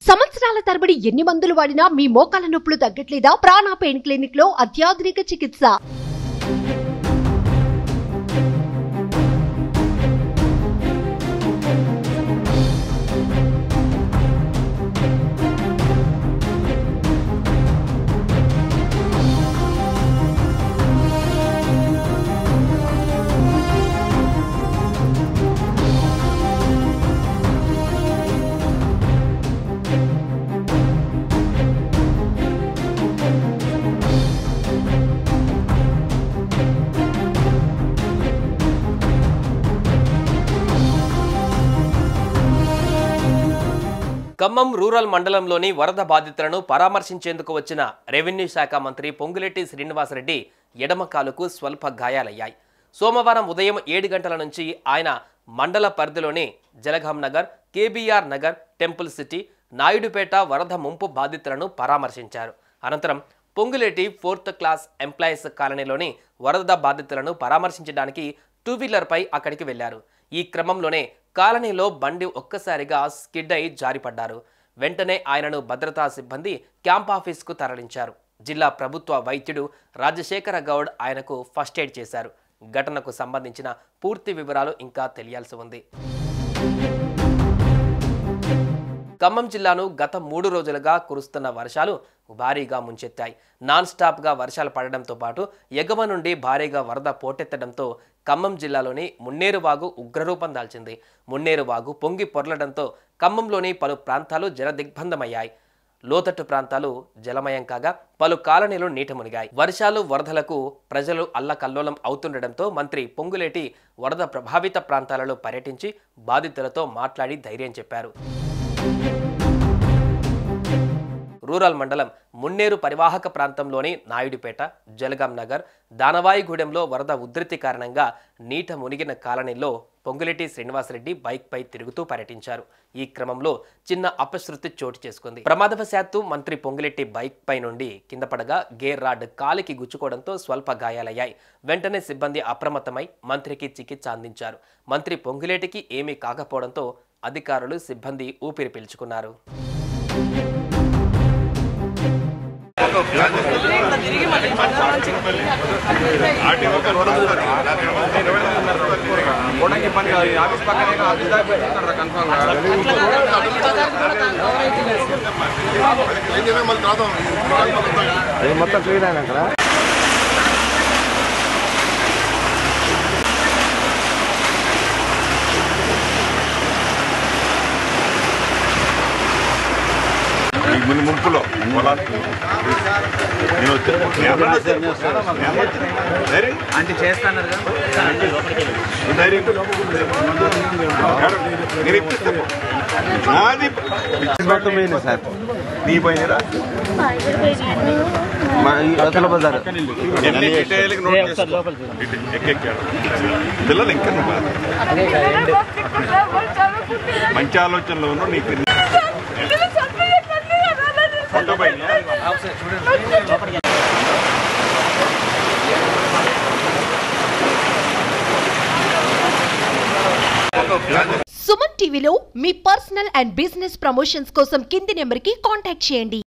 సంవత్సరాల తరబడి ఎన్ని మందులు వాడినా మీ మోకాల నొప్పులు తగ్గట్లేదా? ప్రాణ పెయిన్ క్లినిక్ లో అత్యాధునిక చికిత్స. ఖమ్మం రూరల్ మండలంలోని వరద బాధితులను పరామర్శించేందుకు వచ్చిన రెవెన్యూ శాఖ మంత్రి పొంగులేటి శ్రీనివాసరెడ్డి ఎడమ కాలుకు స్వల్ప గాయాలయ్యాయి. సోమవారం ఉదయం 7 గంటల నుంచి ఆయన మండల పరిధిలోని Jalgaon Nagar, KBR Nagar, temple city, Naidupeta వరద ముంపు బాధితులను పరామర్శించారు. అనంతరం పొంగులేటి 4th క్లాస్ ఎంప్లాయీస్ కాలనీలోని వరద బాధితులను పరామర్శించడానికి 2వీలర్పై అక్కడికి వెళ్లారు. ఈ క్రమంలోనే కాలనీలో బండి ఒక్కసారిగా స్కిడ్ అయి జారిపడ్డారు. వెంటనే ఆయనను భద్రతా సిబ్బంది క్యాంప్ ఆఫీస్కు తరలించారు. జిల్లా ప్రభుత్వ వైద్యుడు రాజశేఖర గౌడ్ ఆయనకు ఫస్ట్ ఎయిడ్ చేశారు. ఘటనకు సంబంధించిన పూర్తి వివరాలు ఇంకా తెలియాల్సి ఉంది. ఖమ్మం జిల్లాను గత 3 రోజులుగా కురుస్తున్న వర్షాలు భారీగా ముంచెత్తాయి. నాన్ స్టాప్గా వర్షాలు పడడంతో పాటు ఎగువ నుండి భారీగా వరద పోటెత్తడంతో ఖమ్మం జిల్లాలోని మున్నేరువాగు ఉగ్రరూపం దాల్చింది. మున్నేరువాగు పొంగి పొర్లడంతో ఖమ్మంలోని పలు ప్రాంతాలు జలదిగ్బంధమయ్యాయి. లోతట్టు ప్రాంతాలు జలమయం కాగా పలు కాలనీలు నీట మునిగాయి. వర్షాలు వరదలకు ప్రజలు అల్లకల్లోలం అవుతుండటంతో మంత్రి పొంగులేటి వరద ప్రభావిత ప్రాంతాలలో పర్యటించి బాధితులతో మాట్లాడి ధైర్యం చెప్పారు. రూరల్ మండలం మున్నేరు పరివాహక ప్రాంతంలోని నాయుడుపేట, జలగాం నగర్, దానవాయిగూడెంలో వరద ఉధృతి కారణంగా నీట మునిగిన కాలనీలో పొంగులేటి శ్రీనివాసరెడ్డి బైక్పై తిరుగుతూ పర్యటించారు. ఈ క్రమంలో చిన్న అపశృతి చోటు చేసుకుంది. ప్రమాదవశాత్తు మంత్రి పొంగులేటి బైక్ పై నుండి కింద పడగా గేర్ రాడ్ కాలికి గుచ్చుకోవడంతో స్వల్ప గాయాలయ్యాయి. వెంటనే సిబ్బంది అప్రమత్తమై మంత్రికి చికిత్స అందించారు. మంత్రి పొంగులేటికి ఏమీ కాకపోవడంతో అధికారులు, సిబ్బంది ఊపిరి పీల్చుకున్నారు. మొత్తం క్లీన్ అయినా కదా. ముంపులో అంటే చేస్తాను సార్. నీ పోయినరా బజార్ పిల్లలు ఇంకా మంచి ఆలోచనలో ఉన్న నీకు సుమన్ టీవీలో మీ పర్సనల్ అండ్ బిజినెస్ ప్రమోషన్స్ కోసం కింది నెంబర్కి కాంటాక్ట్ చేయండి.